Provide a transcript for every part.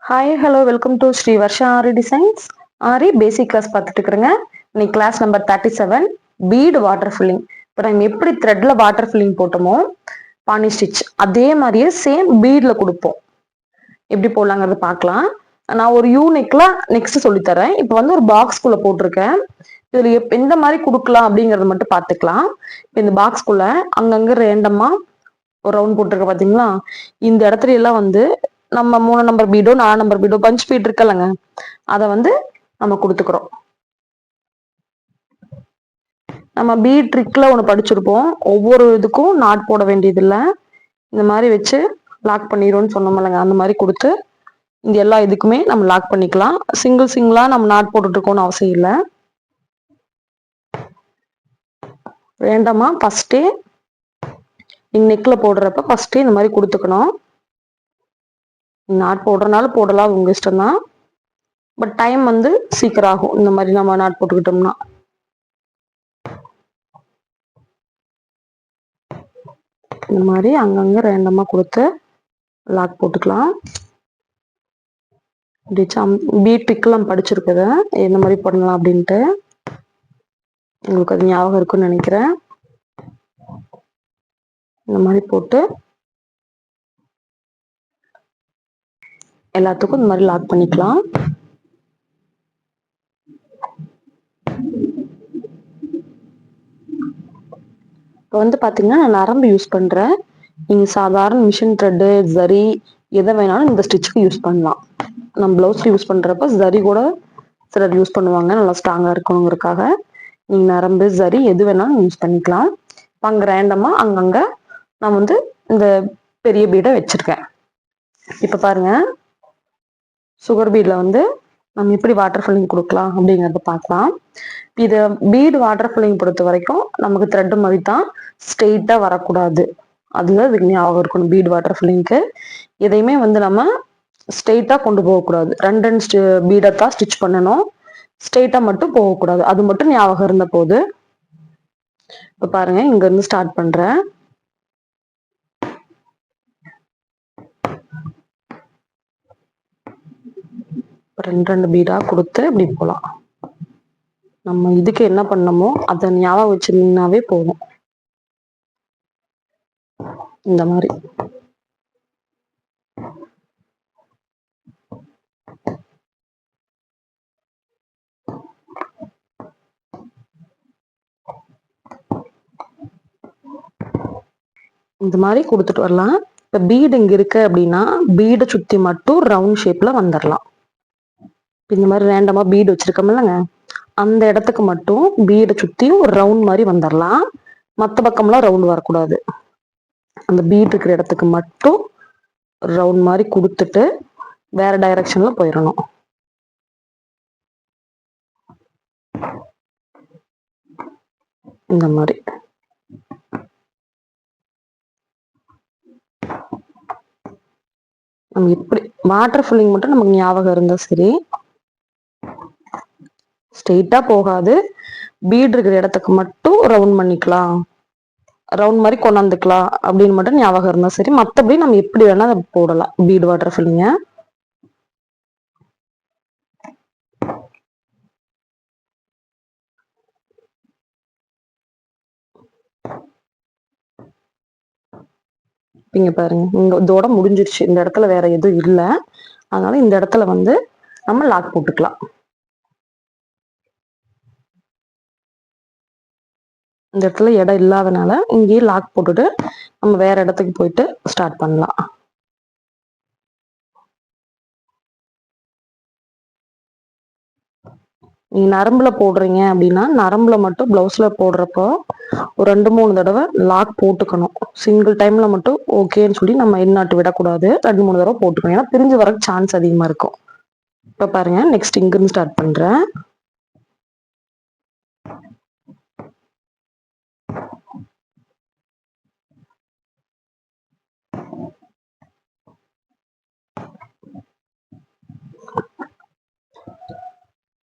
Hi hello welcome to Sri Varsha aari designs. Aari basic class பார்த்துட்டு இருக்கிறேங்க. இன்னைக்கு class number 37 bead water filling. இப்போ நம்ம எப்படி த்ரெட்ல வாட்டர் ஃபில்லிங் போட்டோமோ பானி ஸ்டிச் அதே மாதிரியே சேம் பீட்ல கொடுப்போம். எப்படி போடலாங்கிறத பார்க்கலாம். நான் ஒரு யூனிக்ல நெக்ஸ்ட் சொல்லித்தரேன். இப்போ வந்து ஒரு பாக்ஸ்குள்ள போட்டிருக்கேன். இதுல எந்த மாதிரி கொடுக்கலாம் அப்படிங்கறத மட்டும் பார்த்துக்கலாம். இப்போ இந்த பாக்ஸ்குள்ள அங்கங்க ரேண்டமா ஒரு ரவுண்ட் போட்டிருக்க பாத்தீங்களா? இந்த இடத்துல எல்லாம் வந்து நம்ம 3 நம்பர் பீடோ 4 நம்பர் பீடோ பஞ்ச் பீட் இருக்கலங்க, அதை வந்து நம்ம கொடுத்துக்கிறோம். நம்ம பீட் ட்ரிக்ல ஒன்று படிச்சிருப்போம். ஒவ்வொரு இதுக்கும் நாட் போட வேண்டியது இல்லை, இந்த மாதிரி வச்சு லாக் பண்ணிடும்னு சொன்னோம்லங்க, அந்த மாதிரி கொடுத்து இந்த எல்லா இதுக்குமே நம்ம லாக் பண்ணிக்கலாம். சிங்கிள் சிங்கிளா நம்ம நாட் போட்டுட்டு இருக்கோம்னு அவசியம் இல்லை. வேண்டாமா ஃபர்ஸ்டே நீங்க நெக்ல போடுறப்ப ஃபர்ஸ்டே இந்த மாதிரி கொடுத்துக்கணும். நாட் போடுறதுனால போடலாம், உங்க இஷ்டம் தான். பட் டைம் வந்து சீக்கிரம் ஆகும் இந்த மாதிரி நம்ம நாட் போட்டுக்கிட்டோம்னா. இந்த மாதிரி அங்கங்க ரேண்டமா கொடுத்து லாக் போட்டுக்கலாம். பீட் ட்ரிக்லாம் படிச்சிருக்குது, எந்த மாதிரி பண்ணலாம் அப்படின்ட்டு. உங்களுக்கு அது ஞாபகம் இருக்குன்னு நினைக்கிறேன். இந்த மாதிரி போட்டு எல்லாத்துக்கும் இந்த மாதிரி லாக் பண்ணிக்கலாம். இப்போ வந்து பாத்தீங்கன்னா நான் நரம்பு யூஸ் பண்றேன். நீங்க சாதாரண மிஷின் த்ரெட்டு ஜரி எதை வேணாலும் இந்த ஸ்டிச்சுக்கு யூஸ் பண்ணலாம். நம்ம பிளவுஸ்ல யூஸ் பண்றப்ப ஜரி கூட சிலர் யூஸ் பண்ணுவாங்க, நல்லா ஸ்ட்ராங்கா இருக்கணுங்கிறதுக்காக. நீங்க நரம்பு ஜரி எது வேணாலும் யூஸ் பண்ணிக்கலாம். அங்க ரேண்டமா அங்கங்க நான் வந்து இந்த பெரிய பீடை வச்சிருக்கேன். இப்ப பாருங்க, சுகர் பீட்ல வந்து நம்ம எப்படி வாட்டர் ஃபில்லிங் கொடுக்கலாம் அப்படிங்கறத பார்க்கலாம். இது பீடு வாட்டர் ஃபில்லிங் பொறுத்த வரைக்கும் நமக்கு த்ரெட் மாதிரி தான், ஸ்ட்ரெயிட்டா வரக்கூடாது. அதுதான் இதுக்கு ஞாபகம் இருக்கணும். பீடு வாட்டர் ஃபில்லிங்க்கு எதையுமே வந்து நம்ம ஸ்ட்ரெயிட்டா கொண்டு போகக்கூடாது. ரெண்டு பீடை தான் ஸ்டிச் பண்ணணும், ஸ்ட்ரெயிட்டா மட்டும் போகக்கூடாது. அது மட்டும் ஞாபகம் இருந்த போது. இப்ப பாருங்க, இங்க இருந்து ஸ்டார்ட் பண்றேன். ரெண்டு பீடா கொடுத்து இப்படி போலாம். நம்ம இதுக்கு என்ன பண்ணமோ அதை ஞாபகம் வச்சிருந்தீங்கன்னாவே போதும். இந்த மாதிரி இந்த மாதிரி கொடுத்துட்டு வரலாம். இப்ப பீடு இங்க இருக்கு அப்படின்னா பீடை சுத்தி மட்டும் ரவுண்ட் ஷேப்ல வந்துடலாம். இந்த மாதிரி ரேண்டமா பீடு வச்சிருக்கோம்லங்க, அந்த இடத்துக்கு மட்டும் பீடை சுத்தி ஒரு ரவுண்ட் மாதிரி வந்துடலாம். மற்ற பக்கம்லாம் ரவுண்ட் வரக்கூடாது. அந்த பீட் இருக்கிற இடத்துக்கு மட்டும் ரவுண்ட் மாதிரி கொடுத்துட்டு வேற டைரக்ஷன்ல போயிடணும். இந்த மாதிரி நம்ம இப்படி வாட்டர் ஃபில்லிங் மட்டும் நமக்கு ஞாபகம் இருந்தா சரி. ஸ்ட்ரெயிட்டா போகாது, பீட் இருக்கிற இடத்துக்கு மட்டும் ரவுண்ட் பண்ணிக்கலாம், ரவுண்ட் மாதிரி கொண்டாந்துக்கலாம் அப்படின்னு மட்டும் ஞாபகம் இருந்தா சரி. மற்றபடி நம்ம எப்படி வேணா அதை போடலாம் பீட் வாட்டர் ஃபில்லிங்க. இங்க பாருங்க, இங்க இதோட முடிஞ்சிருச்சு. இந்த இடத்துல வேற எதுவும் இல்லை, அதனால இந்த இடத்துல வந்து நம்ம லாக் போட்டுக்கலாம். இந்த இடத்துல இடம் இல்லாதனால இங்கேயே லாக் போட்டுட்டு நம்ம வேற இடத்துக்கு போயிட்டு ஸ்டார்ட் பண்ணலாம். நீங்க நரம்புல போடுறீங்க அப்படின்னா நரம்புல மட்டும் பிளவுஸ்ல போடுறப்போ ஒரு 2-3 தடவை லாக் போட்டுக்கணும். சிங்கிள் டைம்ல மட்டும் ஓகேன்னு சொல்லி நம்ம எண்ணாட்டு விடக்கூடாது. 2-3 தடவை போட்டுக்கணும், ஏன்னா பிரிஞ்சு வர சான்ஸ் அதிகமா இருக்கும். இப்ப பாருங்க, நெக்ஸ்ட் இங்க இருந்து ஸ்டார்ட் பண்றேன்.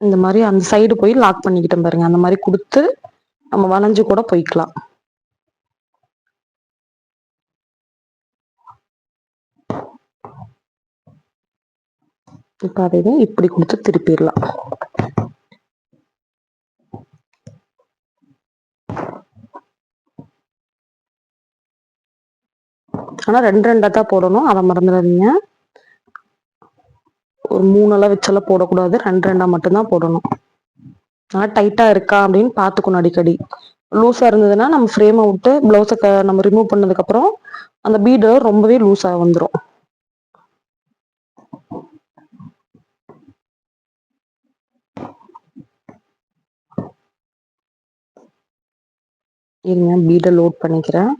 இந்த மாதிரி அந்த சைடு போய் லாக் பண்ணிக்கிட்டேன் பாருங்க. அந்த மாதிரி கொடுத்து நம்ம வளைஞ்சு கூட போய்க்கலாம். இப்ப அதையும் இப்படி கொடுத்து திருப்பிடலாம். ஆனா 2 தான் போடணும், அதை மறந்துடாதீங்க. ஒரு 3 வச்செல்லாம் போடக்கூடாது, 2 மட்டும்தான் போடணும். ஆனா டைட்டா இருக்கா அப்படின்னு பாத்துக்கணும் அடிக்கடி. லூஸா இருந்ததுன்னா நம்ம ஃப்ரேமை விட்டு பிளவுஸை நம்ம ரிமூவ் பண்ணதுக்கு அப்புறம் அந்த பீடு ரொம்பவே லூஸா வந்துடும். இருங்க, பீடை லோட் பண்ணிக்கிறேன்.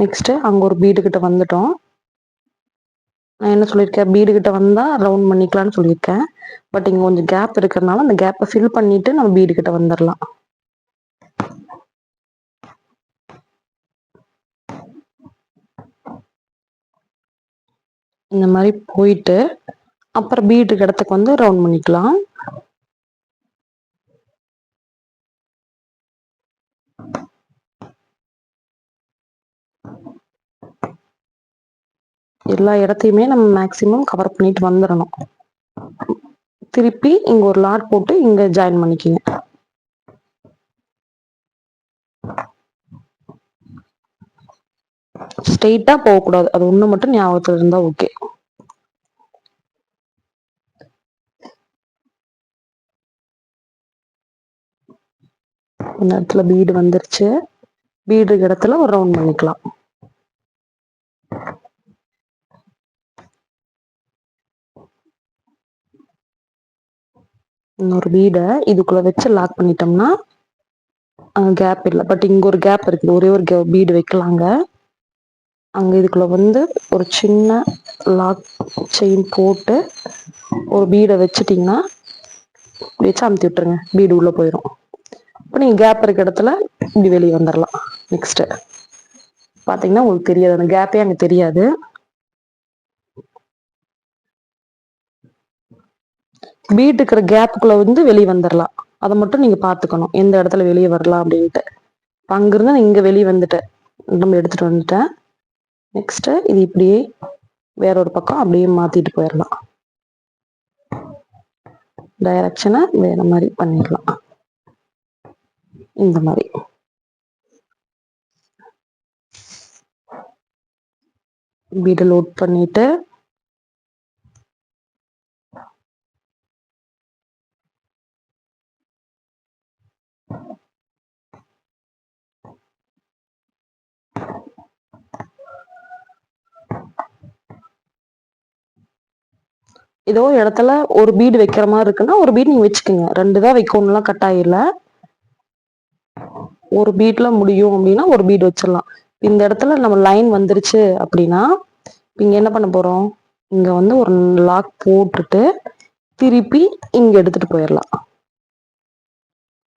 நெக்ஸ்ட் அங்க ஒரு பீடு கிட்ட வந்துட்டோம். நான் என்ன சொல்லியிருக்கேன், பீடு கிட்ட வந்தா ரவுண்ட் பண்ணிக்கலாம்னு சொல்லியிருக்கேன். பட் இங்க கொஞ்சம் கேப் இருக்கிறதுனால அந்த கேப்பை ஃபில் பண்ணிட்டு நம்ம பீடு கிட்ட வந்துடலாம். இந்த மாதிரி போயிட்டு அப்புறம் பீடுக்கு இடத்துக்கு வந்து ரவுண்ட் பண்ணிக்கலாம். எல்லா இடத்தையுமே நம்ம மேக்சிமம் கவர் பண்ணிட்டு வந்துடணும். திருப்பி இங்க ஒரு லாட் போட்டு இங்க ஜாயின் பண்ணிக்கிங்க. ஸ்ட்ரெயிட்டா போகக்கூடாது, அது ஒண்ணு மட்டும் ஞாபகத்துல இருந்தா ஓகே. இந்த இடத்துல பீடு வந்துருச்சு. பீடு இடத்துல ஒரு ரவுண்ட் பண்ணிக்கலாம். இன்னொரு பீடை இதுக்குள்ள வச்சு லாக் பண்ணிட்டோம்னா கேப் இல்லை. பட் இங்க ஒரு கேப் இருக்குது, ஒரே ஒரு பீடு வைக்கலாங்க. அங்க இதுக்குள்ள வந்து ஒரு சின்ன லாக் செயின் போட்டு ஒரு பீடை வச்சுட்டீங்கன்னா வச்சு அமுத்தி விட்டுருங்க, பீடு உள்ள போயிடும். இப்போ நீங்க கேப் இருக்க இடத்துல இப்படி வெளியே வந்துடலாம். நெக்ஸ்ட் பாத்தீங்கன்னா உங்களுக்கு தெரியாது, அந்த கேப்பே அங்க தெரியாது. பீட் இருக்கிற கேப்புக்குள்ள வந்து வெளியே வந்துடலாம். அதை மட்டும் நீங்க பாத்துக்கணும், எந்த இடத்துல வெளியே வரலாம் அப்படின்ட்டு. அங்கிருந்து நான் இங்க வெளியே வந்துட்டேன், நம்ம எடுத்துட்டு வந்துட்டேன். நெக்ஸ்ட் இது இப்படியே வேற ஒரு பக்கம் அப்படியே மாத்திட்டு போயிடலாம். டைரக்ஷனை வேற மாதிரி பண்ணிடலாம். இந்த மாதிரி பீடை லோட் பண்ணிட்டு ஏதோ இடத்துல ஒரு பீடு வைக்கிற மாதிரி இருக்குன்னா ஒரு பீடு நீங்க வச்சுக்கோங்க. 2 தான் வைக்கணும்லாம் கட்டாயம் இல்லை. ஒரு பீட்ல முடியும் அப்படின்னா ஒரு பீடு வச்சிடலாம். இந்த இடத்துல நம்ம லைன் வந்துருச்சு அப்படின்னா இங்க என்ன பண்ண போறோம், இங்க வந்து ஒரு லாக் போட்டுட்டு திருப்பி இங்க எடுத்துட்டு போயிடலாம்.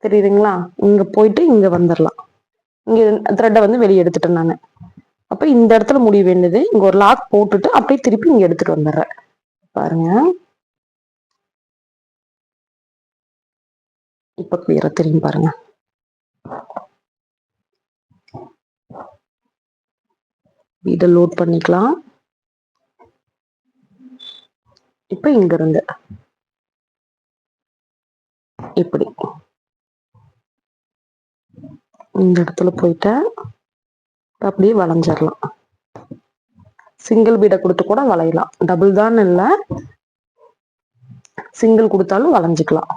தெரியுதுங்களா? இங்க போயிட்டு இங்க வந்துடலாம். இங்க த்ரெட்டை வந்து வெளியே எடுத்துட்டேன் நானு. அப்ப இந்த இடத்துல முடிய வேண்டியது, இங்க ஒரு லாக் போட்டுட்டு அப்படியே திருப்பி இங்க எடுத்துட்டு வந்துடுறேன். பாருங்க, இப்ப கிளியரா தெரியும் பாருங்க. இதை லோட் பண்ணிக்கலாம். இப்ப இங்க இருந்து இப்படி இந்த இடத்துல போயிட்டு அப்படியே வளைஞ்சிடலாம். சிங்கிள் பீடை கொடுத்து கூட வளையலாம், டபுள் தான் இல்ல, சிங்கிள் கொடுத்தாலும் வளைஞ்சுக்கலாம்.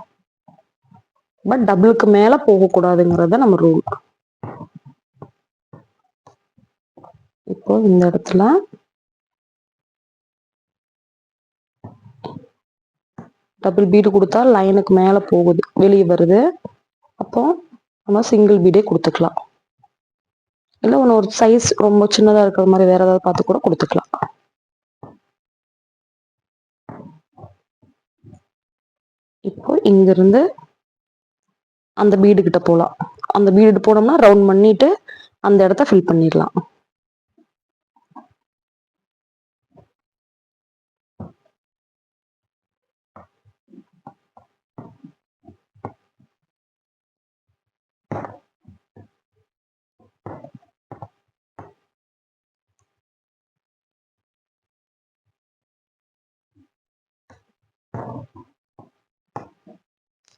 பட் டபுளுக்கு மேல போக கூடாதுங்கிறத நம்ம ரூல். இப்போ இந்த இடத்துல டபுள் பீடு கொடுத்தா லைனுக்கு மேல போகுது, வெளியே வருது. அப்போ நம்ம சிங்கிள் பீடே கொடுத்துக்கலாம். இல்லை ஒன்று ஒரு சைஸ் ரொம்ப சின்னதா இருக்கிற மாதிரி வேற ஏதாவது பார்த்து கூட கொடுத்துக்கலாம். இப்போ இங்க இருந்து அந்த பீடு கிட்ட போலாம். அந்த பீடு போனோம்னா ரவுண்ட் பண்ணிட்டு அந்த இடத்த ஃபில் பண்ணிடலாம்.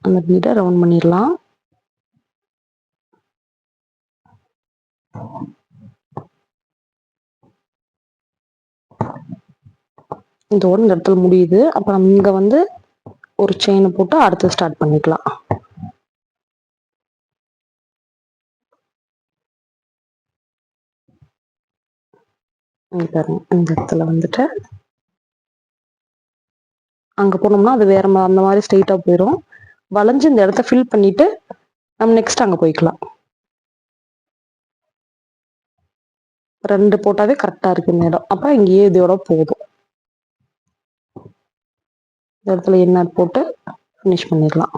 அந்த பீடை ரவுண்ட் பண்ணிடலாம். இதோட இந்த இடத்துல முடியுது. அப்புறம் இங்க வந்து ஒரு செயினை போட்டு அடுத்து ஸ்டார்ட் பண்ணிக்கலாம். இந்த இடத்துல வந்துட்டு அங்க போனோம்னா அது வேற அந்த மாதிரி ஸ்ட்ரெயிட்டா போயிடும். வளைஞ்சு இந்த இடத்த ஃபில் பண்ணிட்டு நம்ம நெக்ஸ்ட் அங்க போய்க்கலாம். 2 போட்டாவே கரெக்டா இருக்கு இந்த இடம். அப்ப இங்கேயே இதோட போதும். இந்த இடத்துல என்ன போட்டு ஃபினிஷ் பண்ணிடலாம்.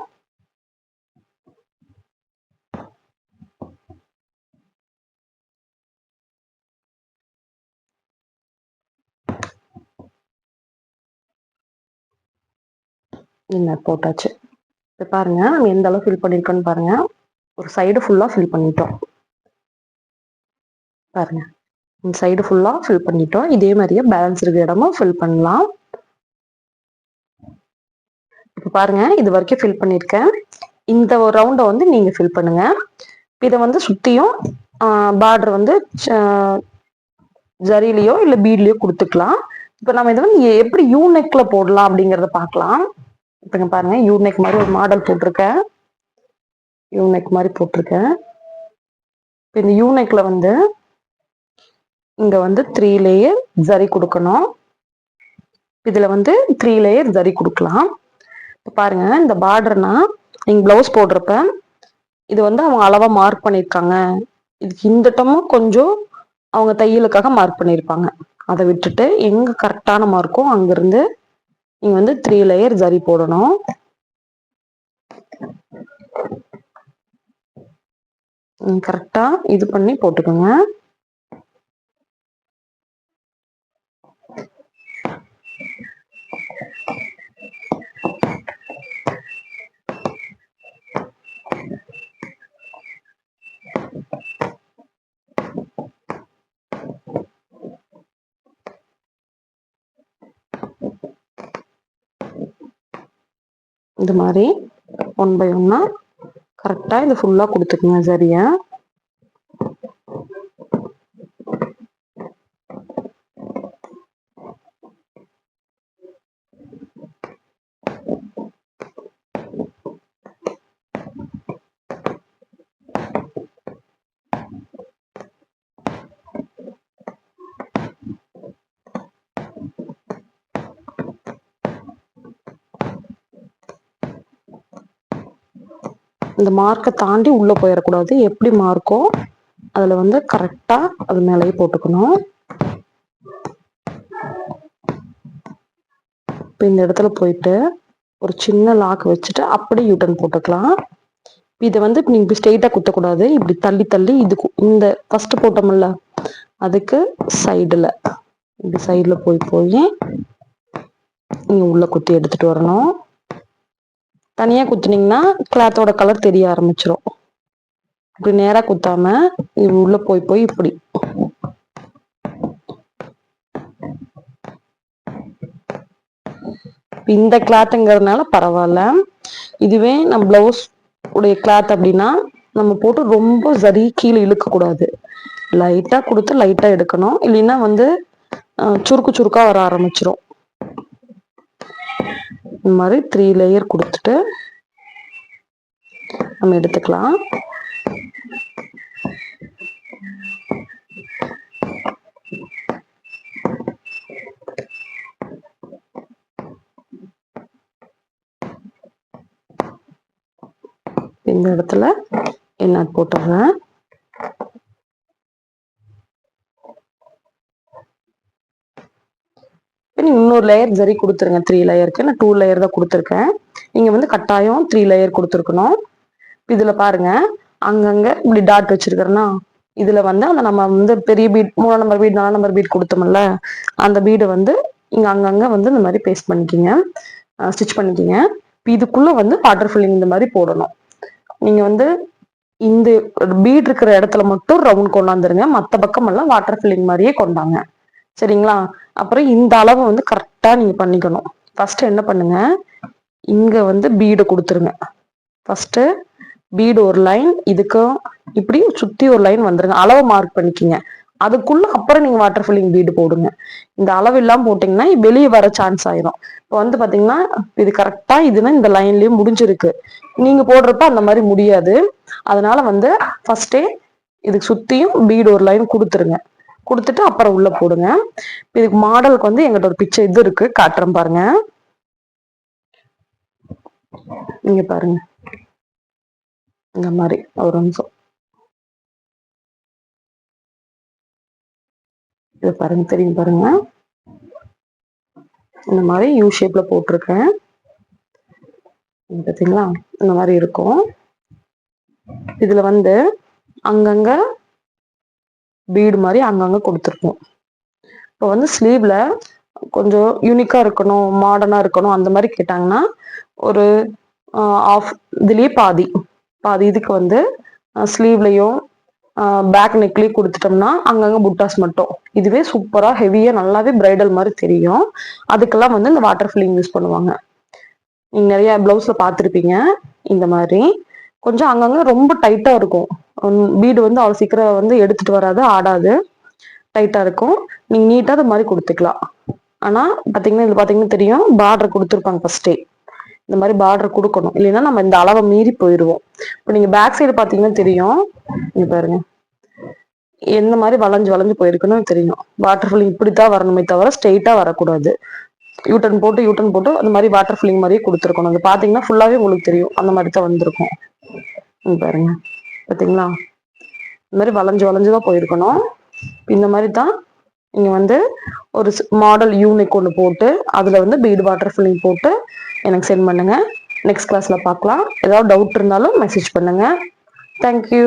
என்ன போட்டாச்சு. இப்போ பாருங்க நம்ம எந்த அளவு ஃபில் பண்ணிருக்கோன்னு பாருங்க. ஒரு சைடு ஃபுல்லா ஃபில் பண்ணிட்டோம். பாருங்க இந்த சைடு ஃபுல்லா ஃபில் பண்ணிட்டோம். இதே மாதிரியே பேலன்ஸ் இருக்கிற இடமும் ஃபில் பண்ணலாம். இப்போ பாருங்க இது வரைக்கும் ஃபில் பண்ணிருக்கேன். இந்த ஒரு ரவுண்டை வந்து நீங்க ஃபில் பண்ணுங்க. இதை வந்து சுத்தியும் பார்டர் வந்து ஜரிலையோ இல்லை பீட்லயோ கொடுத்துக்கலாம். இப்போ நம்ம இதை வந்து எப்படி யூநெக்ல போடலாம் அப்படிங்கிறத பார்க்கலாம். இப்போ பாருங்க யூநெக் மாதிரி ஒரு மாடல் போட்டிருக்கேன். யூநெக் மாதிரி போட்டிருக்கேன். இப்போ இந்த யூநெக்ல வந்து இங்க வந்து 3 லேயர் ஜரி கொடுக்கணும். இதுல வந்து 3 லேயர் ஜரி கொடுக்கலாம். இப்போ பாருங்க இந்த பார்டர்னா நீங்க பிளவுஸ் போடுறப்ப இது வந்து அவங்க அளவா மார்க் பண்ணியிருக்காங்க. இதுக்கு இந்த டமும் கொஞ்சம் அவங்க தையலுக்காக மார்க் பண்ணியிருப்பாங்க. அதை விட்டுட்டு எங்க கரெக்டான மார்க்கோ அங்கிருந்து நீங்க வந்து 3 லேயர் ஜரி போடணும். கரெக்டா இது பண்ணி போட்டுக்கோங்க. இந்த மாதிரி 1 by 1 கரெக்டா இது ஃபுல்லா கொடுத்துக்குங்க சரியா. இந்த மார்க்கை தாண்டி உள்ள போயிடக்கூடாது. எப்படி மார்க்கோ அதுல வந்து கரெக்டா அது மேலேயே போட்டுக்கணும். இப்போ இந்த இடத்துல போயிட்டு ஒரு சின்ன லாக் வச்சுட்டு அப்படி யூட்டன் போட்டுக்கலாம். இதை வந்து நீங்க இப்படி ஸ்ட்ரெயிட்டா குத்தக்கூடாது. இப்படி தள்ளி தள்ளி இதுக்கு இந்த ஃபர்ஸ்ட் போட்டோம்ல அதுக்கு சைடுல இப்படி சைடுல போய் போய் நீங்க உள்ள குத்தி எடுத்துட்டு வரணும். தனியா குத்துனீங்கன்னா கிளாத்தோட கலர் தெரிய ஆரம்பிச்சிடும். இப்படி நேரா குத்தாம இது உள்ள போய் போய் இப்படி இந்த கிளாத்துங்கிறதுனால பரவாயில்ல. இதுவே நம்ம பிளவுஸ் உடைய கிளாத் அப்படின்னா நம்ம போட்டு ரொம்ப சரி கீழே இழுக்க கூடாது. லைட்டா கொடுத்து லைட்டா எடுக்கணும். இல்லைன்னா வந்து சுருக்கு சுருக்கா வர ஆரம்பிச்சிரும். இந்த மாதிரி 3 லேயர் கொடுத்துட்டு நம்ம எடுத்துக்கலாம். இந்த இடத்துல என்ன போட்டுறேன். இன்னொரு லேயர் ஜரி கொடுத்துருங்க. 3 லேயருக்கு நான் 2 லேயர் தான் கொடுத்துருக்கேன். நீங்க வந்து கட்டாயம் 3 லேயர் கொடுத்துருக்கணும். இதுல பாருங்க அங்கங்க இப்படி டாட் வச்சிருக்கிறேன்னா இதுல வந்து அந்த நம்ம வந்து பெரிய beat 3 number beat 4 number beat கொடுத்தோம்ல அந்த பீடை வந்து இங்க அங்கங்க வந்து இந்த மாதிரி பேஸ்ட் பண்ணிக்கிங்க, ஸ்டிச் பண்ணிக்கிங்க. இதுக்குள்ள வந்து வாட்டர் ஃபில்லிங் இந்த மாதிரி போடணும். நீங்க வந்து இந்த பீட் இருக்கிற இடத்துல மட்டும் ரவுண்ட் கொண்டாந்துருங்க. மற்ற பக்கம் எல்லாம் வாட்டர் ஃபில்லிங் மாதிரியே கொண்டாங்க சரிங்களா. அப்புறம் இந்த அளவை வந்து கரெக்டா நீங்க பண்ணிக்கணும். ஃபர்ஸ்ட் என்ன பண்ணுங்க, இங்க வந்து பீடை கொடுத்துருங்க. ஃபர்ஸ்ட் பீடு ஒரு லைன், இதுக்கும் இப்படி சுத்தி ஒரு லைன் வந்துருங்க. அளவு மார்க் பண்ணிக்கிங்க. அதுக்குள்ள அப்புறம் நீங்க வாட்டர் ஃபில்லிங் பீடு போடுங்க. இந்த அளவு இல்லாம போட்டீங்கன்னா வெளியே வர சான்ஸ் ஆயிரும். இப்போ வந்து பாத்தீங்கன்னா இது கரெக்டா இதுன்னா இந்த லைன்லயே முடிஞ்சிருக்கு. நீங்க போடுறப்ப அந்த மாதிரி முடியாது. அதனால வந்து ஃபர்ஸ்டே இதுக்கு சுத்தியும் பீடு ஒரு லைன் கொடுத்துருங்க. கொடுத்துட்டு அப்புறம் உள்ள போடுங்க. இதுக்கு மாடலுக்கு வந்து எங்கிட்ட ஒரு பிக்சர் இது இருக்கு, காட்டுறேன் பாருங்க. நீங்க பாருங்க இந்த மாதிரி ஒரு நிமிஷம் இதை பாருங்க, தெரியும் பாருங்க. இந்த மாதிரி யூ ஷேப்ல போட்டிருக்கேன் பார்த்தீங்களா. இந்த மாதிரி இருக்கும். இதுல வந்து அங்கங்க பீடு மாதிரி அங்கங்க கொடுத்துருக்கோம். இப்போ வந்து ஸ்லீவ்ல கொஞ்சம் யூனிக்கா இருக்கணும், மாடர்னா இருக்கணும் அந்த மாதிரி கேட்டாங்கன்னா ஒரு ஆஃப் இதுலயே பாதி பாதி இதுக்கு வந்து ஸ்லீவ்லையும் பேக் நெக்லயும் கொடுத்துட்டோம்னா அங்கங்க புட்டாஸ் மட்டும். இதுவே சூப்பரா ஹெவியா நல்லாவே பிரைடல் மாதிரி தெரியும். அதுக்கெல்லாம் வந்து இந்த வாட்டர் ஃபில்லிங் யூஸ் பண்ணுவாங்க. நீங்க நிறைய பிளவுஸ்ல பார்த்துருப்பீங்க. இந்த மாதிரி கொஞ்சம் அங்கங்க ரொம்ப டைட்டா இருக்கும். பீடு வந்து அவ்வளவு சீக்கிரம் வந்து எடுத்துட்டு வராது, ஆடாது, டைட்டா இருக்கும். நீங்க நீட்டா அது மாதிரி கொடுத்துக்கலாம். ஆனா பாத்தீங்கன்னா இது பாத்தீங்கன்னா தெரியும், பார்டர் கொடுத்துருப்பாங்க ஃபர்ஸ்டே. இந்த மாதிரி பார்டர் கொடுக்கணும், இல்லைன்னா நம்ம இந்த அளவை மீறி போயிடுவோம். இப்போ நீங்க பேக் சைடு பாத்தீங்கன்னா தெரியும், இங்க பாருங்க எந்த மாதிரி வளைஞ்சு வளைஞ்சு போயிருக்குன்னு தெரியும். வாட்டர் ஃபில்லிங் இப்படித்தான் வரணுமே தவிர ஸ்ட்ரெயிட்டா வரக்கூடாது. யூட்டன் போட்டு அந்த மாதிரி வாட்டர் ஃபில்லிங் மாதிரியே கொடுத்துருக்கணும். அது பாத்தீங்கன்னா ஃபுல்லாவே உங்களுக்கு தெரியும், அந்த மாதிரி தான் வந்திருக்கும். பாருங்க பாத்தீங்களா, இந்த மாதிரி வளைஞ்சு வளைஞ்சுதான் போயிருக்கணும். இந்த மாதிரி தான் நீங்க வந்து ஒரு மாடல் யூனிக் ஒன்று போட்டு அதுல வந்து பீடு வாட்டர் ஃபில்லிங் போட்டு எனக்கு சென்ட் பண்ணுங்க. நெக்ஸ்ட் கிளாஸ்ல பார்க்கலாம். ஏதாவது டவுட் இருந்தாலும் மெசேஜ் பண்ணுங்க. தேங்க்யூ.